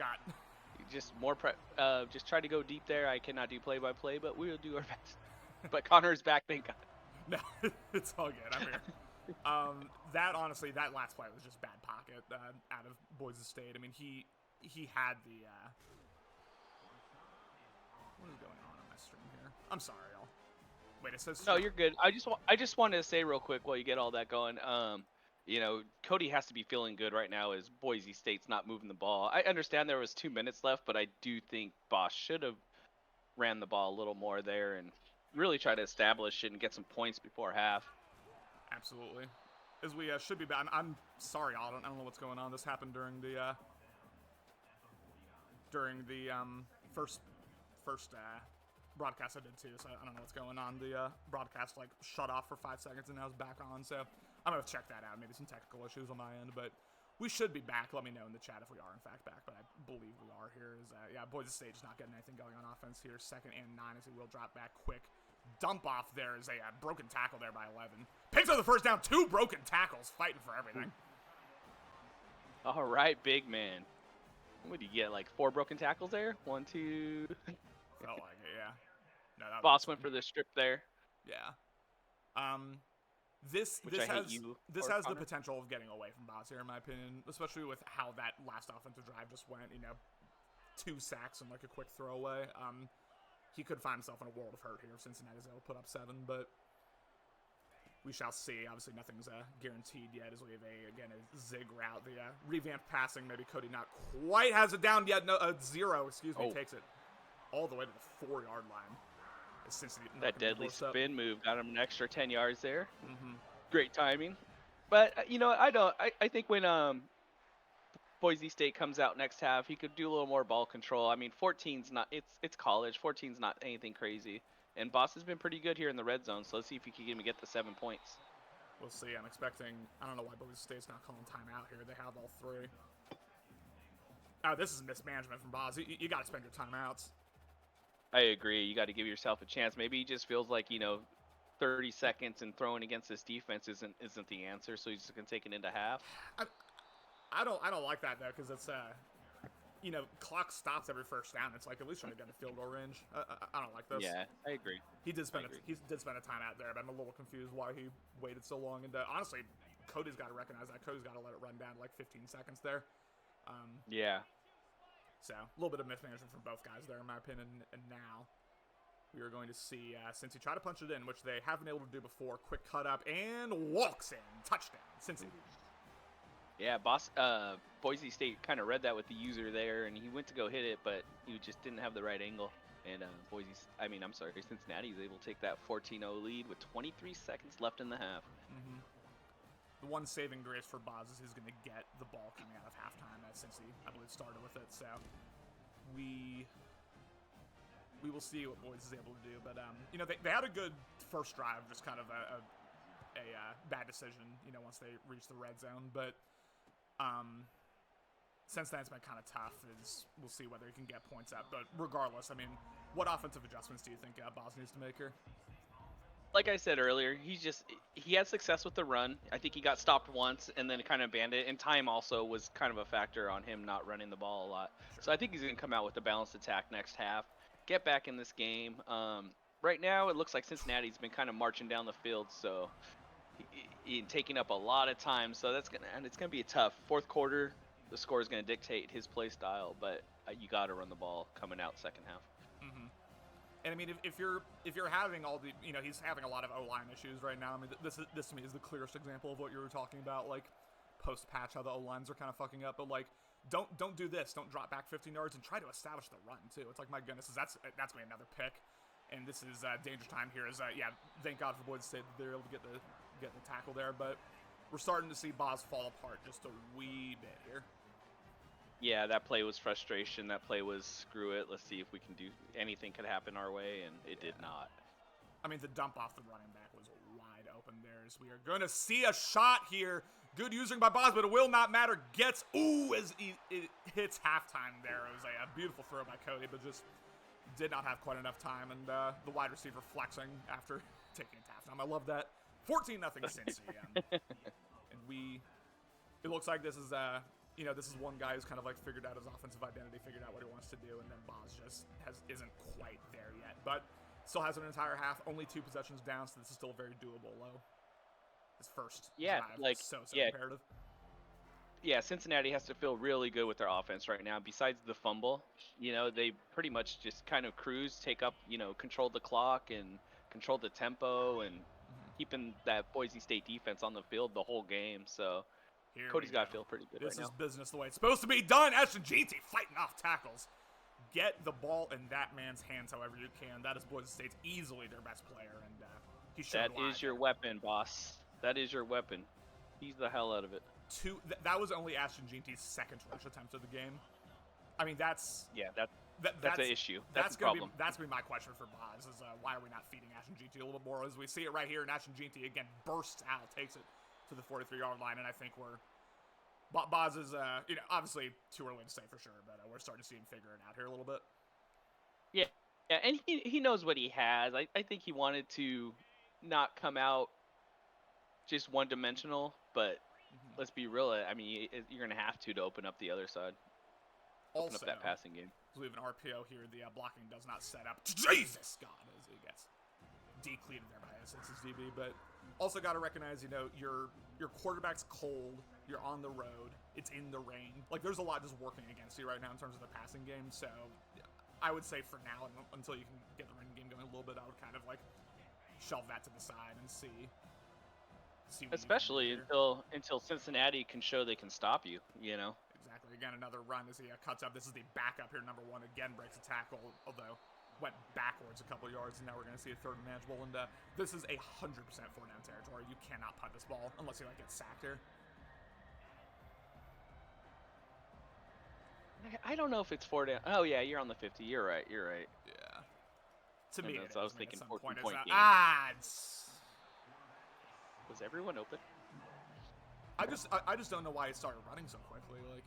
got? Just more just try to go deep there. I cannot do play-by-play, but we'll do our best. But Connor's back, thank God. No, it's all good. I'm here. Honestly, that last play was just bad pocket out of Boise State. I mean, he had the. What is going on my stream here? I'm sorry, y'all. Wait, it says. No, you're good. I just wanted to say real quick while you get all that going. Cody has to be feeling good right now as Boise State's not moving the ball. I understand there was 2 minutes left, but I do think Boss should have ran the ball a little more there and really try to establish it and get some points before half. Absolutely. As we should be back. I'm sorry, I don't know what's going on. This happened during the first broadcast I did too, so I don't know what's going on. The broadcast like shut off for 5 seconds and now it's back on, so I'm gonna check that out. Maybe some technical issues on my end, but we should be back. Let me know in the chat if we are in fact back, but I believe we are here. Boise State's not getting anything going on offense here. 2nd and 9 as he will drop back quick. Dump off there is a broken tackle there by 11. Picks up the first down, 2 broken tackles, fighting for everything. All right, big man. What do you get, like 4 broken tackles there? 1, 2. Felt like it, yeah. No, that Boss went for the strip there. Yeah. This has the potential of getting away from Boss here, in my opinion, especially with how that last offensive drive just went. 2 sacks and like a quick throwaway. He could find himself in a world of hurt here if Cincinnati's able to put up 7, but we shall see. Obviously, nothing's guaranteed yet as we have a zig route. The revamped passing, maybe Cody not quite has it down yet. No, 0, takes it all the way to the 4-yard line. That deadly spin move got him an extra 10 yards there. Mm-hmm. Great timing. But, I think when Boise State comes out next half, he could do a little more ball control. I mean, 14's not, it's college. 14's not anything crazy. And Boss has been pretty good here in the red zone, so let's see if he can even get the 7 points. We'll see. I'm expecting, I don't know why Boise State's not calling timeout here. They have all 3. Oh, this is mismanagement from Boss. You got to spend your timeouts. I agree. You got to give yourself a chance. Maybe he just feels like, 30 seconds and throwing against this defense isn't the answer, so he's just going to take it into half. I don't like that, though, because it's, clock stops every first down. It's like at least trying to get a field goal range. I don't like this. Yeah, I agree. He did spend a timeout there, but I'm a little confused why he waited so long. And honestly, Cody's got to recognize that. Cody's got to let it run down to like 15 seconds there. Yeah. So, a little bit of mismanagement from both guys there, in my opinion. And now, we are going to see Cincy try to punch it in, which they haven't been able to do before. Quick cut up, and walks in. Touchdown, Cincy. Yeah, Boise State kind of read that with the user there, and he went to go hit it, but he just didn't have the right angle. And Cincinnati was able to take that 14-0 lead with 23 seconds left in the half. Mm-hmm. The one saving grace for Boz is he's going to get the ball coming out of halftime, since he, I believe, started with it. So we will see what Boise is able to do. But they had a good first drive, just kind of a bad decision. Once they reached the red zone. But since then, it's been kind of tough. We'll see whether he can get points up. But regardless, I mean, what offensive adjustments do you think Boz needs to make here? Like I said earlier, he had success with the run. I think he got stopped once and then kind of banned it. And time also was kind of a factor on him not running the ball a lot. Sure. So I think he's going to come out with a balanced attack next half, get back in this game. Right now, it looks like Cincinnati's been kind of marching down the field, so he taking up a lot of time. So it's gonna be a tough fourth quarter. The score is going to dictate his play style, but you got to run the ball coming out second half. Mm-hmm. And I mean, if you're having all the, he's having a lot of O-line issues right now. I mean, this to me is the clearest example of what you were talking about, like post-patch, how the O-lines are kind of fucking up. But like, don't do this. Don't drop back 15 yards and try to establish the run too. It's like, my goodness, that's going to be another pick. And this is danger time here. Thank God for Boise State that they're able to get the tackle there. But we're starting to see Boz fall apart just a wee bit here. Yeah, that play was frustration. That play was screw it. Let's see if we can do anything could happen our way, and it did not. I mean, the dump off the running back was wide open there. As we are going to see a shot here. Good using by Boz, but it will not matter. As it hits halftime there. It was a beautiful throw by Cody, but just did not have quite enough time. And the wide receiver flexing after taking it to halftime. I love that. 14-0 Cincy. And it looks like this is this is one guy who's kind of like figured out his offensive identity, figured out what he wants to do, and then Boz just isn't quite there yet. But still has an entire half, only 2 possessions down, so this is still very doable. Low. His first drive, so imperative. Yeah, Cincinnati has to feel really good with their offense right now. Besides the fumble, they pretty much just kind of cruise, take up, control the clock and control the tempo and keeping that Boise State defense on the field the whole game. So Cody's got to feel pretty good right now. This is business the way it's supposed to be done. Ashton Jeanty fighting off tackles. Get the ball in that man's hands however you can. That is Boise State's easily their best player, and he showed That is your weapon, boss. That is your weapon. He's the hell out of it. That was only Ashton Jeanty's second rush attempt of the game. I mean, that's an issue. That's a problem. That's gonna be my question for Boz is why are we not feeding Ashton Jeanty a little bit more? As we see it right here, and Ashton Jeanty again bursts out, takes it to the 43-yard line, and I think Boz is obviously too early to say for sure, but we're starting to see him figure it out here a little bit. Yeah, and he knows what he has. I think he wanted to not come out just one-dimensional, but let's be real. I mean, you're going to have to open up the other side. Open up that passing game. We have an RPO here. The blocking does not set up. Jesus, God, as he gets decleated there by Essex's DB. But also got to recognize, your quarterback's cold. You're on the road. It's in the rain. Like, there's a lot just working against you right now in terms of the passing game. So I would say for now, until you can get the running game going a little bit, I would kind of like shelve that to the side and see. Especially until Cincinnati can show they can stop you, Exactly. Again, another run as he cuts up. This is the backup here, number 1. Again, breaks a tackle, although went backwards a couple yards, and now we're going to see a third and manageable. And this is 100% 4-down territory. You cannot punt this ball unless you get sacked here. I don't know if it's 4 down. Oh yeah, you're on the 50. You're right. Yeah. To me, I was thinking 14-point game. Was everyone open? I just don't know why he started running so quickly. Like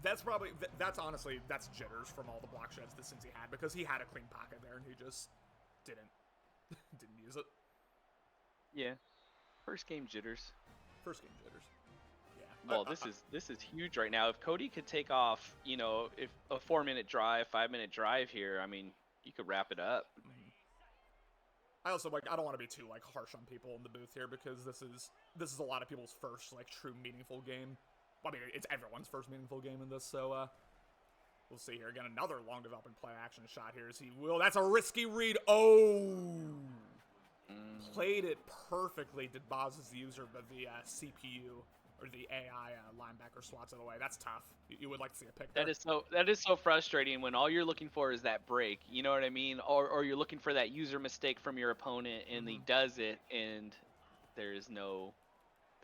that's honestly jitters from all the block sheds that Cincy had, because he had a clean pocket there and he just didn't use it. Yeah, first game jitters. Yeah. Well, this is huge right now. If Cody could take off, if a 4-minute drive, 5-minute drive here, I mean, you could wrap it up. I also I don't want to be too harsh on people in the booth here, because this is a lot of people's first true meaningful game. Well, I mean, it's everyone's first meaningful game in this, so we'll see here. Again, another long developing play action shot here as he will. That's a risky read. Played it perfectly. Did Boz's user, but the CPU or the AI linebacker swats it away. That's tough. You would like to see a pick there. That is so frustrating when all you're looking for is that break. You know what I mean? Or you're looking for that user mistake from your opponent, and he does it, and there is no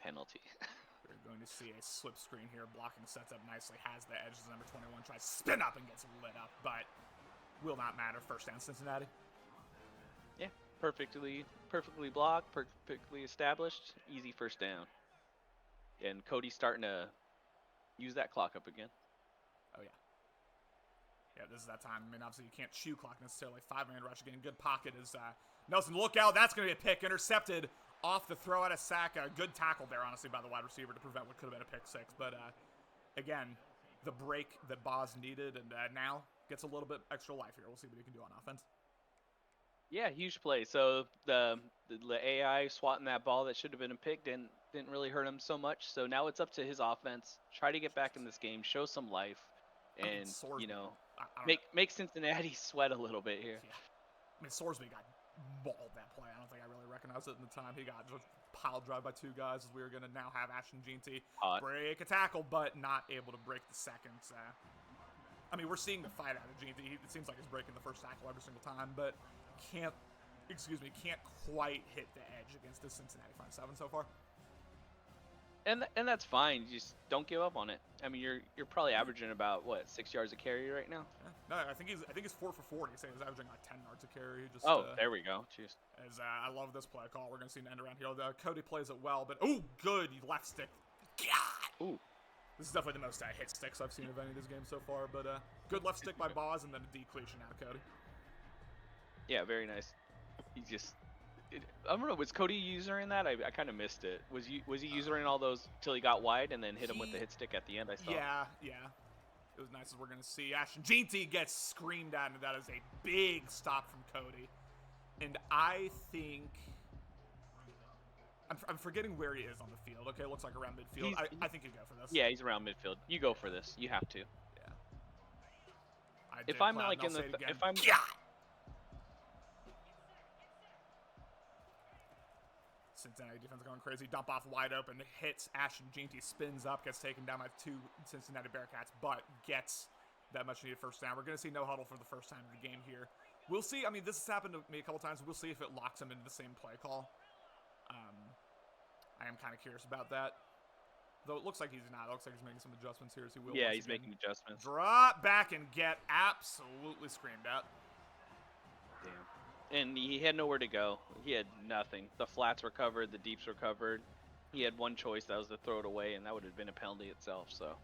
penalty. We're going to see a slip screen here. Blocking sets up nicely. Has the edge. Number 21 tries to spin up and gets lit up, but will not matter. First down, Cincinnati. Yeah, perfectly blocked, perfectly established. Easy first down. And Cody's starting to use that clock up again. Oh, yeah. Yeah, this is that time. I mean, obviously you can't chew clock necessarily. 5-man rush again. Good pocket is Nelson. Look out. That's going to be a pick. Intercepted off the throw out of sack. Good tackle there, honestly, by the wide receiver to prevent what could have been a pick 6. But, again, the break that Boz needed, and now gets a little bit extra life here. We'll see what he can do on offense. Yeah, huge play. So the AI swatting that ball that should have been a pick didn't really hurt him so much. So now it's up to his offense. Try to get back in this game, show some life, and make Cincinnati sweat a little bit here. Yeah. I mean, Sorsby got mauled that play. I don't think I really recognized it in the time. He got just pile drive by 2 guys, as we were going to now have Ashton Jeanty break a tackle, but not able to break the second. I mean, we're seeing the fight out of Jeanty. It seems like he's breaking the first tackle every single time, but can't quite hit the edge against the Cincinnati front 7 so far. And that's fine. You just don't give up on it. I mean, you're probably averaging about 6 yards a carry right now. Yeah. No, I think he's 4 for 40. So he's averaging 10 yards a carry. There we go. Jeez. I love this play call. We're gonna see an end around here. Cody plays it well, but good left stick. God. Ooh. This is definitely the most hit sticks I've seen of any of this game so far. But good left stick by Boz, and then a decleation out of Cody. Yeah, very nice. I don't know. Was Cody usering that? I kind of missed it. Was he usering all those till he got wide and then hit him with the hit stick at the end? I saw. Yeah. It was nice as we're going to see. Ashton Jeanty gets screamed at, and that is a big stop from Cody. And I think... I'm forgetting where he is on the field. Okay, looks like around midfield. I think you go for this. Yeah, he's around midfield. You go for this. You have to. Yeah. If I'm like in the... If I'm... Yeah! Cincinnati defense going crazy. Dump off wide open. Hits Ashton Jeanty. Spins up. Gets taken down by 2 Cincinnati Bearcats. But gets that much needed first down. We're going to see no huddle for the first time in the game here. We'll see. I mean, this has happened to me a couple times. We'll see if it locks him into the same play call. I am kind of curious about that. Though it looks like he's not. It looks like he's making some adjustments here as he will. Yeah, he's making adjustments. Drop back and get absolutely screamed at. Damn. And he had nowhere to go. He had nothing. The flats were covered. The deeps were covered. He had one choice. That was to throw it away, and that would have been a penalty itself. So,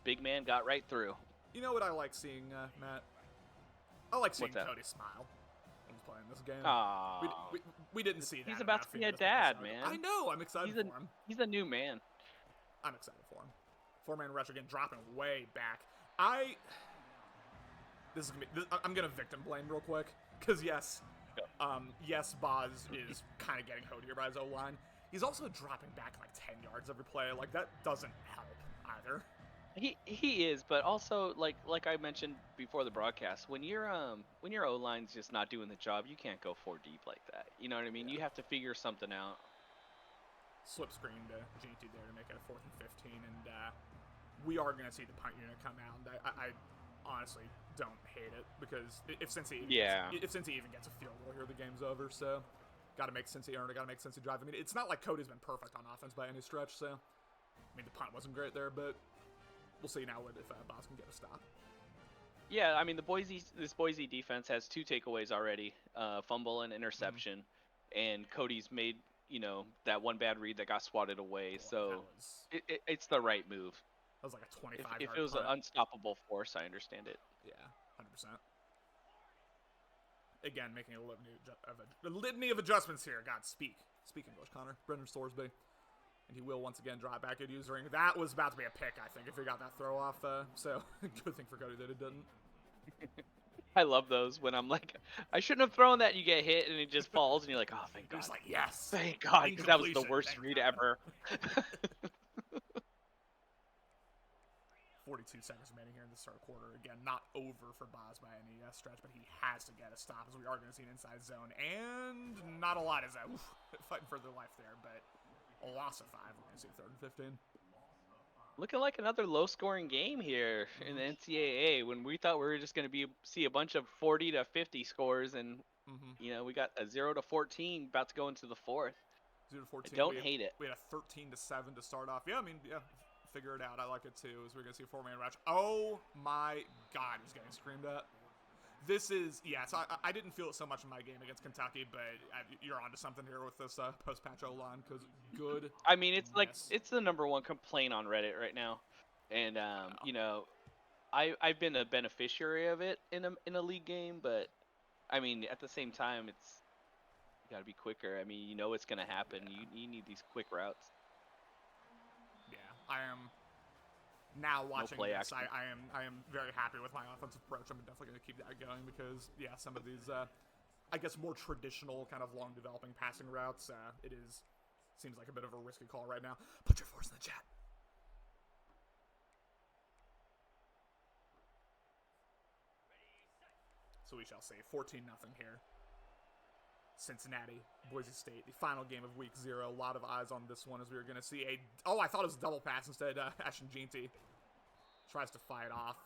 big man got right through. You know what I like seeing, Matt? I like seeing Cody smile when he's playing this game. Aww. We didn't see that. He's about to be a dad, man. I know. I'm excited for him. He's a new man. I'm excited for him. 4-man rush again, dropping way back. I'm gonna victim blame real quick because yes, Boz is kind of getting hoed here by his O-line. He's also dropping back like 10 yards every play. Like that doesn't help either. He is, but also like I mentioned before the broadcast, when your O-line's just not doing the job, you can't go 4 deep like that. You know what I mean? Yeah. You have to figure something out. Slip screen to Jeanty there to make it a 4th and 15, and we are going to see the punt unit come out. And I honestly don't hate it because if Cincy even gets a field goal here, the game's over. So got to make Cincy earn it. Got to make Cincy drive. I mean, it's not like Cody's been perfect on offense by any stretch. So I mean, the punt wasn't great there, but we'll see now if Boz can get a stop. Yeah, I mean this Boise defense has 2 takeaways already, fumble and interception, and Cody's made that one bad read that got swatted away. So it's the right move. That was like a 25-yard If it was an unstoppable force, I understand it. Yeah, 100%. Again, making a litany of adjustments here. God, speak English, Connor. Brendan Sorsby. And he will once again drop back at using. That was about to be a pick, I think, if he got that throw off. So good thing for Cody that it didn't. I love those when I'm like, I shouldn't have thrown that. You get hit and it just falls, and you're like, oh, thank God. You're just like, yes. Thank God, because that was the worst read ever. 42 seconds remaining here in the third quarter. Again, not over for Boz by any stretch, but he has to get a stop as we are going to see an inside zone. And not a lot is that. Fighting for their life there, but a loss of 5. We're going to see 3rd and 15. Looking like another low-scoring game here in the NCAA when we thought we were just going to see a bunch of 40 to 50 scores, and we got a 0 to 14 about to go into the 4th. 0 to 14. I don't hate it. We had a 13 to 7 to start off. Yeah, I mean, figure it out. I like it too. As we're going to see a 4-man rush. Oh my God, he's getting screamed at. This is, so I didn't feel it so much in my game against Kentucky, but you're onto something here with this post-patch O-line, because good. I mean, it's like, it's the #1 complaint on Reddit right now. And, I've been a beneficiary of it in a league game, but, I mean, at the same time, you got to be quicker. I mean, it's going to happen. You need these quick routes. Yeah, I am... Now watching this, I am very happy with my offensive approach. I'm definitely going to keep that going because, some of these, I guess, more traditional kind of long developing passing routes, seems like a bit of a risky call right now. Put your force in the chat. So we shall say 14-0 here. Cincinnati, Boise State, the final game of week 0. A lot of eyes on this one as we are going to see I thought it was a double pass instead. Ashton Jeanty tries to fight off,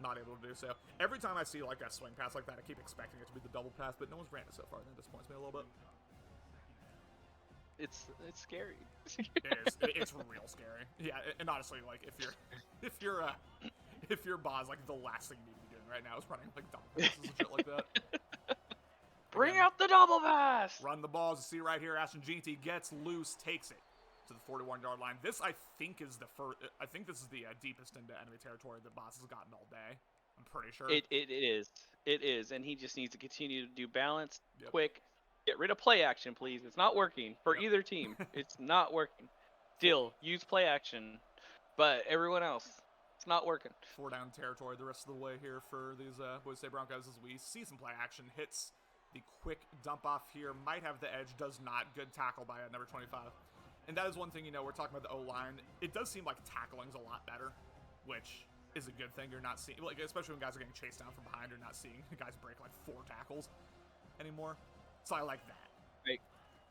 not able to do so. Every time I see like a swing pass like that, I keep expecting it to be the double pass, but no one's ran it so far, and that disappoints me a little bit. It's scary. It is. It's real scary. Yeah, and honestly, like if you're Boz, like the last thing you need to be doing right now is running like double passes and shit like that. Bring out the double pass! Run the balls. You see right here, Ashton Jeanty gets loose, takes it to the 41-yard line. This, I think, is the first. I think this is the deepest into enemy territory that Boz has gotten all day. I'm pretty sure. It is, and he just needs to continue to do balance, quick, Get rid of play action, please. It's not working for either team. It's not working. Still, use play action, but everyone else, it's not working. 4 down territory the rest of the way here for these Boise State Broncos as we see some play action. Hits the quick dump off here. Might have the edge. Does not. Good tackle by number 25. And that is one thing, we're talking about the O-line. It does seem like tackling's a lot better, which is a good thing. You're not seeing, like, especially when guys are getting chased down from behind, you're not seeing guys break like 4 tackles anymore. So I like that.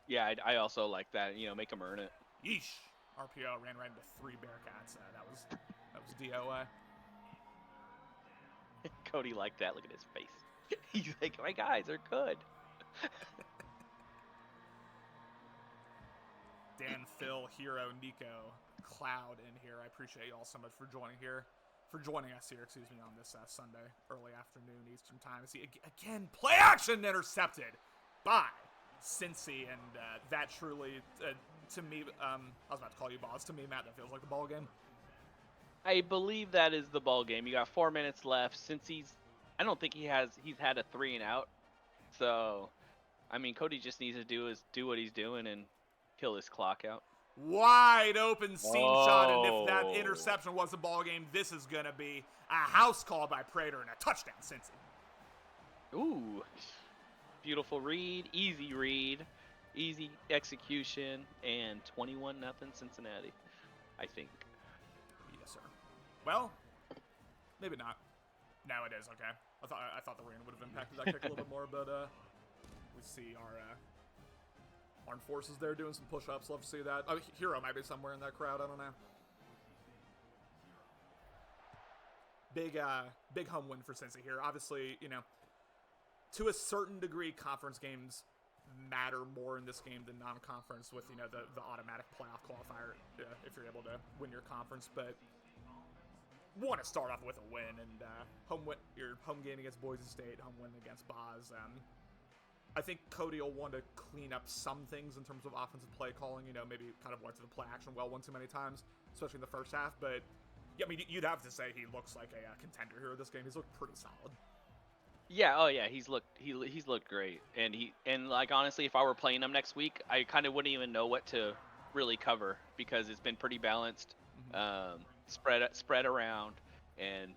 Yeah, I also like that. Make them earn it. Yeesh. RPO ran right into 3 Bearcats. That was DOA. Cody liked that. Look at his face. He's like, my guys are good. Dan, Phil, Hero, Nico, Cloud in here. I appreciate you all so much for joining us here, on this Sunday, early afternoon Eastern time. See, again, play action intercepted by Cincy, and that truly, to me, I was about to call you boss. To me, Matt, that feels like the ball game. I believe that is the ball game. You got 4 minutes left. I don't think he's had a 3 and out. So, I mean, Cody just needs to do what he's doing and kill his clock out. Wide open seam shot, and if that interception was a ball game, this is gonna be a house call by Prater and a touchdown, Cincy. Ooh, beautiful read, easy execution, and 21-0 Cincinnati, I think. Yes, sir. Well, maybe not. No, it is okay. I thought the rain would have impacted that kick a little bit more, but we see our Armed Forces there doing some push-ups. Love to see that. Oh, Hero might be somewhere in that crowd. I don't know. Big home win for Cincy here. Obviously, to a certain degree, conference games matter more in this game than non-conference with, the automatic playoff qualifier if you're able to win your conference. But want to start off with a win, and your home game against Boise State, home win against Boz. I think Cody will want to clean up some things in terms of offensive play calling. Maybe kind of went to the play action well one too many times, especially in the first half. But yeah, I mean, you'd have to say he looks like a contender here this game. He's looked pretty solid. Yeah, oh yeah, he's looked great, and like honestly, if I were playing him next week, I kind of wouldn't even know what to really cover because it's been pretty balanced, spread around, and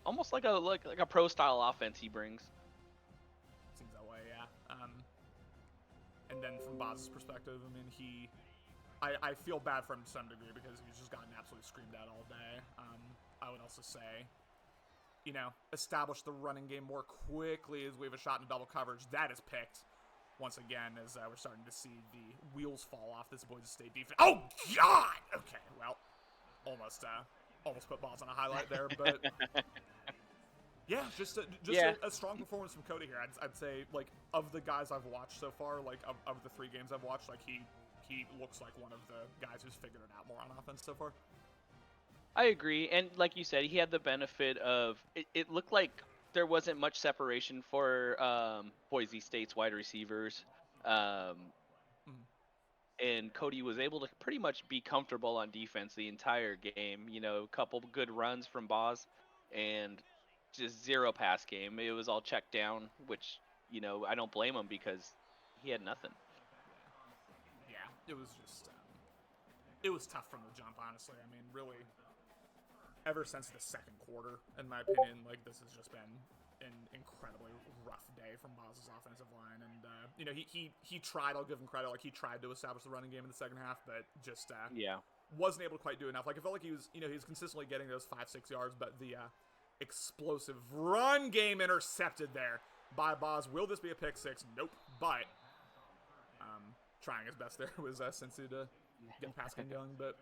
almost like a pro style offense he brings. Seems that way, yeah. And then from Boz's perspective, I mean, I feel bad for him to some degree because he's just gotten absolutely screamed at all day. I would also say, establish the running game more quickly as we have a shot in double coverage. That is picked once again as we're starting to see the wheels fall off this Boise State defense. Oh, God! Okay, well, almost put balls on a highlight there, but yeah, just a strong performance from Cody here. I'd say, like, of the guys I've watched so far, like, of the 3 games I've watched, like, he looks like one of the guys who's figured it out more on offense so far. I agree, and like you said, he had the benefit of it looked like there wasn't much separation for Boise State's wide receivers, and Cody was able to pretty much be comfortable on defense the entire game. A couple good runs from Boz, and just 0 pass game. It was all checked down, which I don't blame him because he had nothing. Yeah, it was just it was tough from the jump, honestly. I mean, really. Ever since the second quarter, in my opinion, like, this has just been an incredibly rough day from Boz's offensive line. And, he tried, I'll give him credit, like, he tried to establish the running game in the second half, but just wasn't able to quite do enough. Like, it felt like he was, he was consistently getting those 5-6 yards, but the explosive run game intercepted there by Boz. Will this be a pick 6? Nope. But trying his best there was Cincy to get pass game going, but...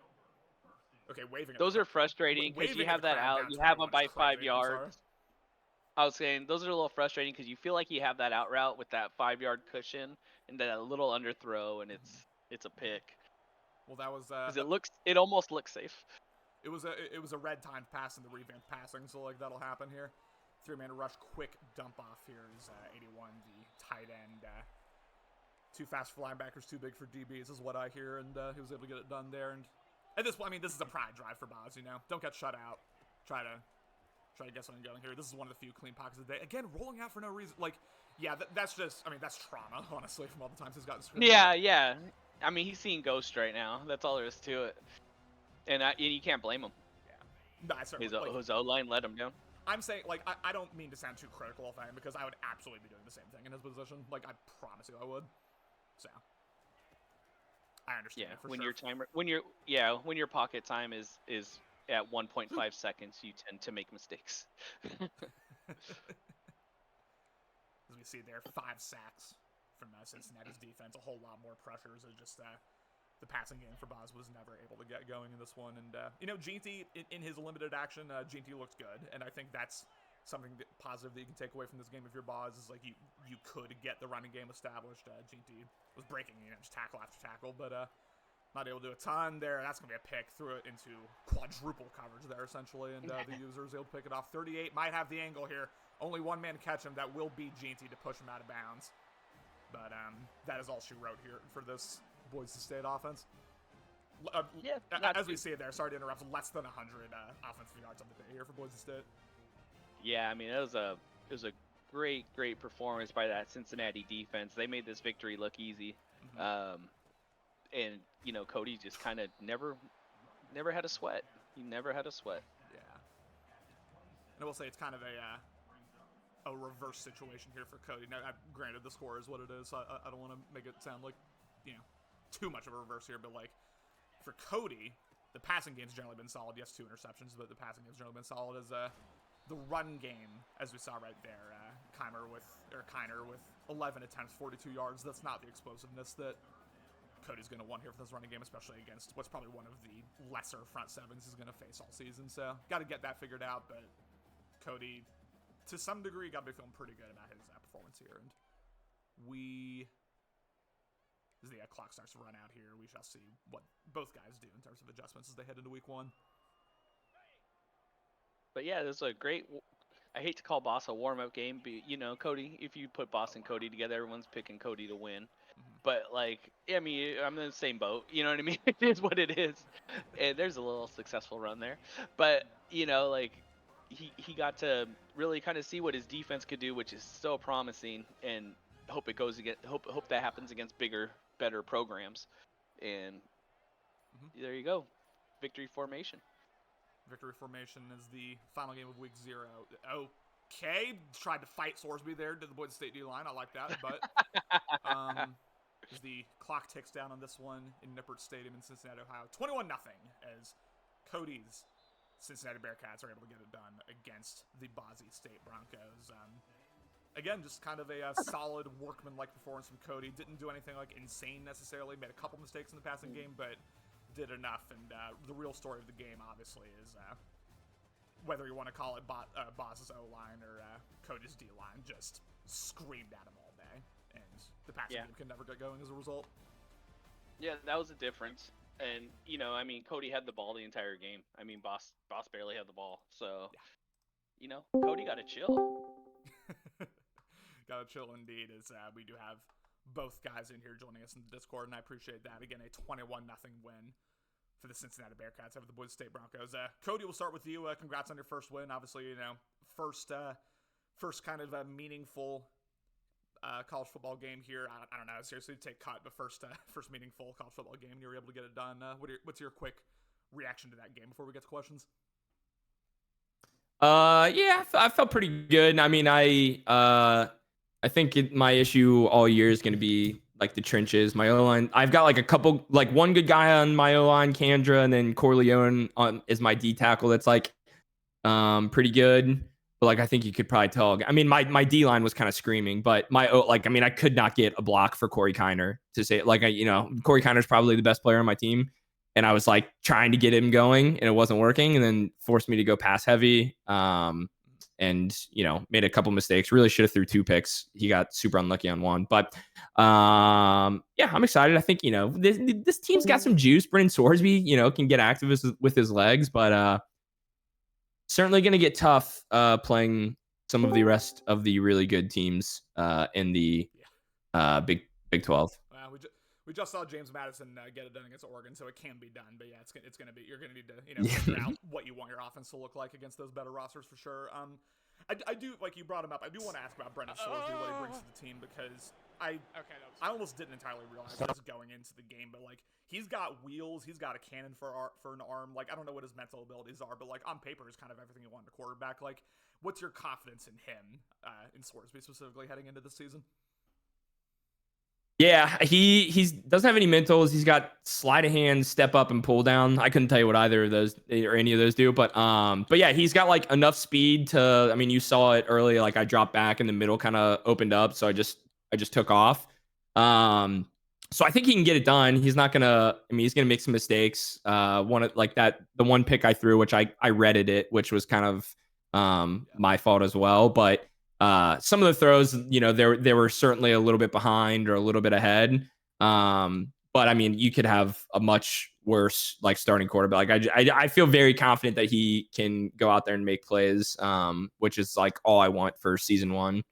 Okay, waving. Those are frustrating because you have that out. You have them by 5 yards. I was saying those are a little frustrating because you feel like you have that out route with that 5-yard cushion and then a little underthrow, and it's a pick. Well, that was it almost looks safe. It was a red timed pass in the revamped passing, so like that'll happen here. 3-man rush, quick dump off here is 81, the tight end. Too fast for linebackers, too big for DBs is what I hear, and he was able to get it done there. And at this point, I mean, this is a pride drive for Boz, Don't get shut out. Try to get something going here. This is one of the few clean pockets of the day. Again, rolling out for no reason. Like, Yeah, that's just, I mean, that's trauma, honestly, from all the times he's gotten screwed. Yeah. I mean, he's seeing Ghost right now. That's all there is to it. And you can't blame him. Yeah. No, I certainly, his O-line let him down. I'm saying, like, I don't mean to sound too critical of him, because I would absolutely be doing the same thing in his position. Like, I promise you I would. So, I understand. Yeah, when your pocket time is at 1.5 seconds, you tend to make mistakes. As we see there, 5 sacks from Cincinnati's defense, a whole lot more pressures. It's just the passing game for Boz was never able to get going in this one. And, Ginty, in his limited action, Ginty looked good. And I think that's something positive that you can take away from this game if you're Boz, is like you could get the running game established. Ginty was breaking, just tackle after tackle, but not able to do a ton there. That's going to be a pick. Threw it into quadruple coverage there, essentially, and the user is able to pick it off. 38 might have the angle here. Only one man catch him. That will be Ginty to push him out of bounds. But that is all she wrote here for this Boise State offense. As we see it there, sorry to interrupt, less than 100 offensive yards on the day here for Boise State. Yeah, I mean, it was a great performance by that Cincinnati defense. They made this victory look easy. Mm-hmm. And Cody just kind of never had a sweat. He never had a sweat. Yeah. And I will say it's kind of a reverse situation here for Cody. Now, granted, the score is what it is, so I don't want to make it sound like, too much of a reverse here, but, like, for Cody, the passing game's generally been solid. Yes, 2 interceptions, but the passing game's generally been solid. As the run game, as we saw right there, Kiner with 11 attempts, 42 yards. That's not the explosiveness that Cody's going to want here for this running game, especially against what's probably one of the lesser front sevens he's going to face all season. So, got to get that figured out, but Cody, to some degree, got to be feeling pretty good about his performance here. And as the clock starts to run out here, we shall see what both guys do in terms of adjustments as they head into week 1. But yeah, this is a great. I hate to call Boss a warm-up game, but Cody. If you put Boss and Cody together, everyone's picking Cody to win. Mm-hmm. But I mean, I'm in the same boat. You know what I mean? It is what it is. And there's a little successful run there, but he got to really kind of see what his defense could do, which is so promising. And hope it goes against. Hope that happens against bigger, better programs. And there you go, victory formation. Victory formation is the final game of week 0. Okay, tried to fight Sorsby there to the Boise State D-line. I like that, but as the clock ticks down on this one in Nippert Stadium in Cincinnati, Ohio, 21-0, as Cody's Cincinnati Bearcats are able to get it done against the Boise State Broncos. Again, just kind of a solid workman-like performance from Cody. Didn't do anything insane necessarily. Made a couple mistakes in the passing game, but did enough. And the real story of the game, obviously, is whether you want to call it Boss's O-line or Cody's D-line, just screamed at him all day. And the passing game can never get going as a result. Yeah, that was the difference. And, I mean, Cody had the ball the entire game. I mean, Boss barely had the ball. So, Cody got to chill. Got to chill indeed, as we do have both guys in here joining us in the Discord, and I appreciate that. Again, a 21-0 win for the Cincinnati Bearcats over the Boise State Broncos. Cody, we'll start with you. Congrats on your first win. Obviously, first kind of a meaningful college football game here. I don't know, seriously, take cut, but first meaningful college football game, and you were able to get it done. What's your quick reaction to that game before we get to questions? Yeah, I felt pretty good. I mean, I think my issue all year is going to be the trenches. My O-line, I've got a couple, one good guy on my O-line, Kandra, and then Corleone is my D tackle. That's pretty good. But I think you could probably tell. I mean, my D line was kind of screaming, but I could not get a block for Corey Kiner to say Corey Kiner's probably the best player on my team. And I was trying to get him going and it wasn't working, and then forced me to go pass heavy. And made a couple mistakes. Really should have threw 2 picks. He got super unlucky on 1. But yeah, I'm excited. I think this team's got some juice. Brennan Sorsby, can get active with his legs, but certainly going to get tough playing some of the rest of the really good teams in the Big 12. Wow, we just saw James Madison get it done against Oregon, so it can be done. But yeah, you're going to need to figure out what you want your offense to look like against those better rosters for sure. I do, like you brought him up, I do want to ask about Brendan Sorsby, what he brings to the team, because I almost didn't entirely realize this going into the game, but like he's got wheels, he's got a cannon for an arm. Like I don't know what his mental abilities are, but like on paper is kind of everything you want in a quarterback. Like, what's your confidence in him, in Sorsby specifically heading into this season? Yeah, he doesn't have any mentals. He's got sleight of hand, step up, and pull down. I couldn't tell you what either of those or any of those do, but yeah, he's got like enough speed to. I mean, you saw it earlier. Like I dropped back in the middle, kind of opened up, so I just took off. So I think he can get it done. He's not gonna. I mean, he's gonna make some mistakes. One of like that, the one pick I threw, which I redded it, which was kind of my fault as well, but. Some of the throws, you know, they were certainly a little bit behind or a little bit ahead. But I mean, you could have a much worse like starting quarterback. Like I feel very confident that he can go out there and make plays, which is like all I want for season 1.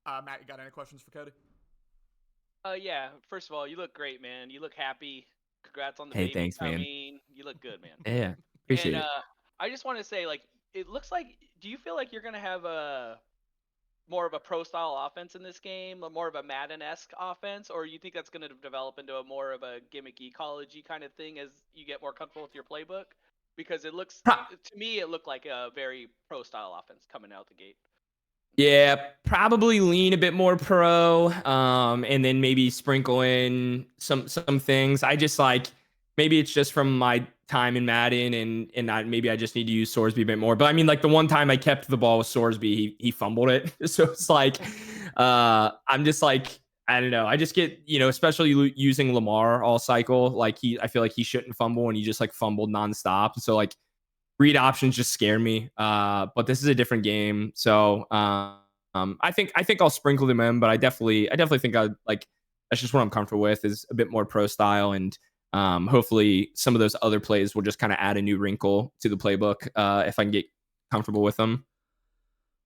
Matt, you got any questions for Cody? Yeah. First of all, you look great, man. You look happy. Congrats on the Hey, baby thanks, man. coming. You look good, man. Yeah, appreciate it. I just want to say, like, it looks like. Do you feel like you're gonna have more of a pro style offense in this game, more of a Madden-esque offense, or you think that's going to develop into a more of a gimmicky, collegey kind of thing as you get more comfortable with your playbook? Because it looks, to me, it looked like a very pro style offense coming out the gate. Yeah, probably lean a bit more pro, and then maybe sprinkle in some things. I just like maybe it's just from my time in Madden, and maybe I just need to use Sorsby a bit more. But I mean, like the one time I kept the ball with Sorsby, he fumbled it, so it's like I'm just like I don't know. I just get especially using Lamar all cycle. Like I feel like he shouldn't fumble, and he just like fumbled nonstop. So like. Read options just scare me. But this is a different game, so I think I'll sprinkle them in. But I definitely think that's just what I'm comfortable with is a bit more pro style, and hopefully some of those other plays will just kind of add a new wrinkle to the playbook if I can get comfortable with them.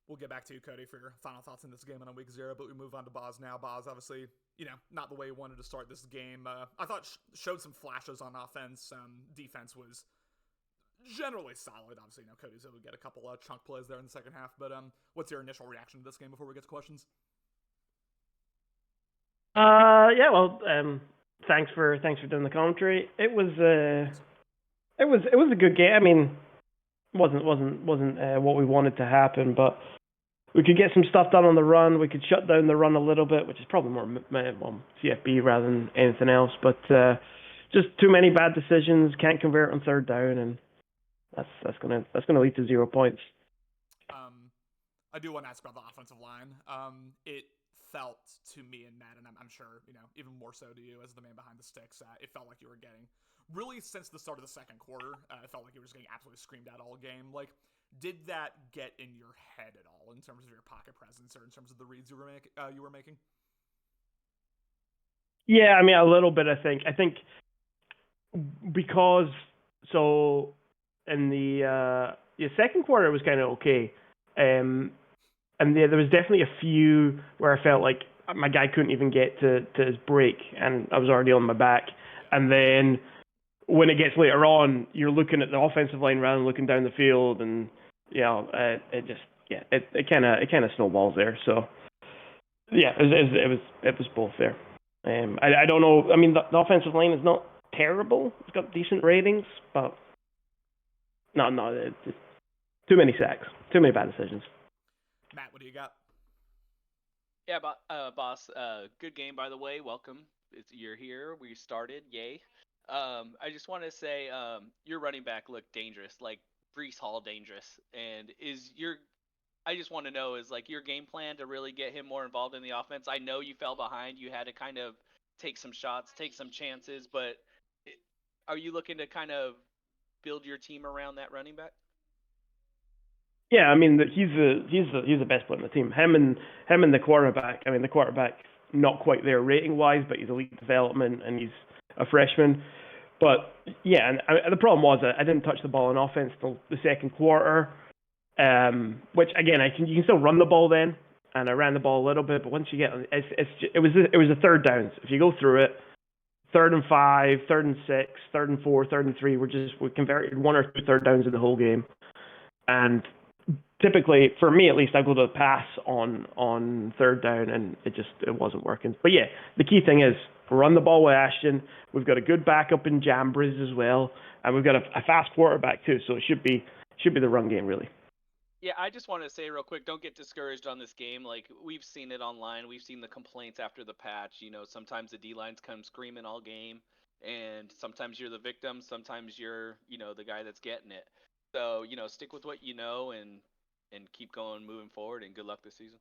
We'll get back to you, Cody, for your final thoughts in this game and on week 0, but we move on to Boz now. Boz, obviously, not the way he wanted to start this game. I thought showed some flashes on offense. Defense was generally solid. Obviously, Cody's able to get a couple chunk plays there in the second half. But what's your initial reaction to this game before we get to questions? Yeah. Well, thanks for doing the commentary. It was a good game. I mean, wasn't what we wanted to happen, but we could get some stuff done on the run. We could shut down the run a little bit, which is probably more CFB rather than anything else. But just too many bad decisions. Can't convert on third down, and that's gonna lead to 0 points. I do want to ask about the offensive line. It felt to me and Matt, and I'm sure even more so to you as the man behind the sticks. It felt like you were getting really since the start of the second quarter. It felt like you were just getting absolutely screamed at all game. Like, did that get in your head at all in terms of your pocket presence or in terms of the reads you were making? Yeah, I mean a little bit. I think because in the second quarter it was kind of okay, and there was definitely a few where I felt like my guy couldn't even get to his break, and I was already on my back. And then when it gets later on, you're looking at the offensive line rather than looking down the field, and it kind of snowballs there. So yeah, it was both there. I don't know. I mean, the offensive line is not terrible. It's got decent ratings, but no, it's too many sacks, too many bad decisions. Matt, what do you got? Yeah, boss. Good game, by the way. Welcome. You're here. We started. Yay. I just want to say, your running back looked dangerous, like Breece Hall dangerous. And I just want to know, is like your game plan to really get him more involved in the offense? I know you fell behind. You had to kind of take some shots, take some chances, but are you looking to kind of build your team around that running back? Yeah, I mean he's the best player on the team. Him and the quarterback. I mean the quarterback not quite there rating wise, but he's elite development and he's a freshman. But yeah, and the problem was I didn't touch the ball in offense till the second quarter, which again you can still run the ball then, and I ran the ball a little bit, but once you get it was the third downs. If you go through it, 3rd and 5, 3rd and 6, 3rd and 4, 3rd and 3, we converted 1 or 2 third downs in the whole game, and typically, for me at least, I go to the pass on third down, and it wasn't working. But yeah, the key thing is run the ball with Ashton. We've got a good backup in Jambres as well, and we've got a fast quarterback too. So it should be the run game really. Yeah, I just want to say real quick, don't get discouraged on this game. Like, we've seen it online. We've seen the complaints after the patch. Sometimes the D-lines come screaming all game, and sometimes you're the victim. Sometimes you're, the guy that's getting it. So, stick with what you know and keep going, moving forward, and good luck this season.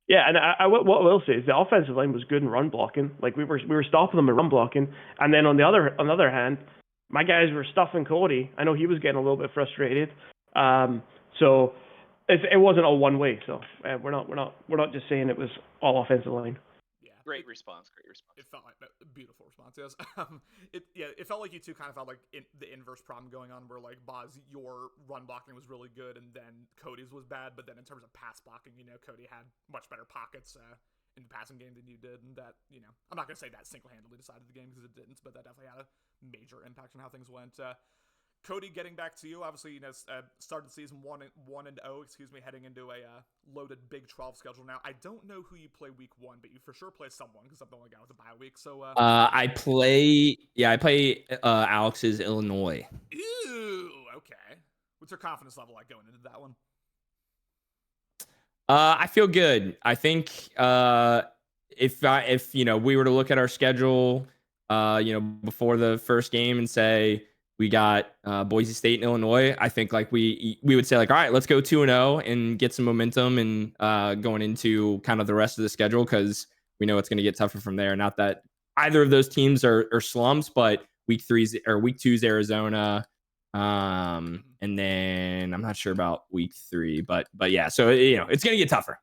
Yeah, and what I will say is the offensive line was good in run blocking. Like, we were stopping them in run blocking, and then on the other hand, my guys were stuffing Cody. I know he was getting a little bit frustrated. So it wasn't all one way. So we're not just saying it was all offensive line. Yeah, great response. It felt like a beautiful response. Yes. It felt like you two kind of felt like the inverse problem going on, where like Boz, your run blocking was really good, and then Cody's was bad. But then in terms of pass blocking, Cody had much better pockets in the passing game than you did, and that I'm not gonna say that single-handedly decided the game because it didn't, but that definitely had a major impact on how things went. Cody, getting back to you, obviously, started the season 1-0, heading into a loaded Big 12 schedule. Now, I don't know who you play week 1, but you for sure play someone because I'm the only guy with a bye week. So, I play Alex's Illinois. Ew, okay. What's your confidence level like going into that one? I feel good. I think if we were to look at our schedule, before the first game and say we got Boise State and Illinois, I think like we would say like, all right, let's go 2-0 and get some momentum and going into kind of the rest of the schedule, because we know it's going to get tougher from there. Not that either of those teams are slumps, but week 2's Arizona. And then I'm not sure about week 3, but yeah, so it's going to get tougher.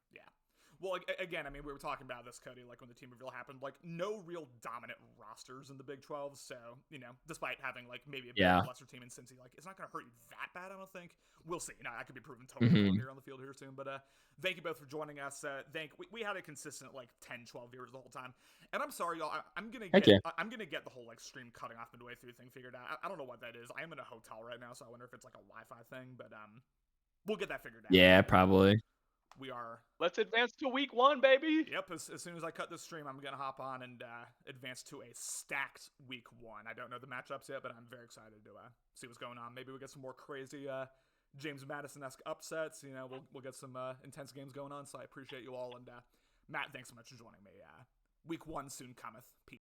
Well, again, I mean, we were talking about this, Cody, like when the team reveal happened, like no real dominant rosters in the Big 12. So, despite having like maybe a bit lesser team in Cincy, like it's not going to hurt you that bad, I don't think. We'll see. I could be proven totally wrong here on the field here soon. But thank you both for joining us. We had a consistent like 10, 12 viewers the whole time. And I'm sorry, y'all. I'm gonna get the whole like stream cutting off midway through thing figured out. I don't know what that is. I am in a hotel right now, so I wonder if it's like a Wi-Fi thing. But we'll get that figured out. Yeah, probably. Let's advance to week 1, baby. Yep, as soon as I cut this stream, I'm gonna hop on and advance to a stacked week 1. I don't know the matchups yet, but I'm very excited to see what's going on. Maybe we get some more crazy James Madison-esque upsets. We'll get some intense games going on. So I appreciate you all, and Matt, thanks so much for joining me. Week 1 soon cometh. Peace.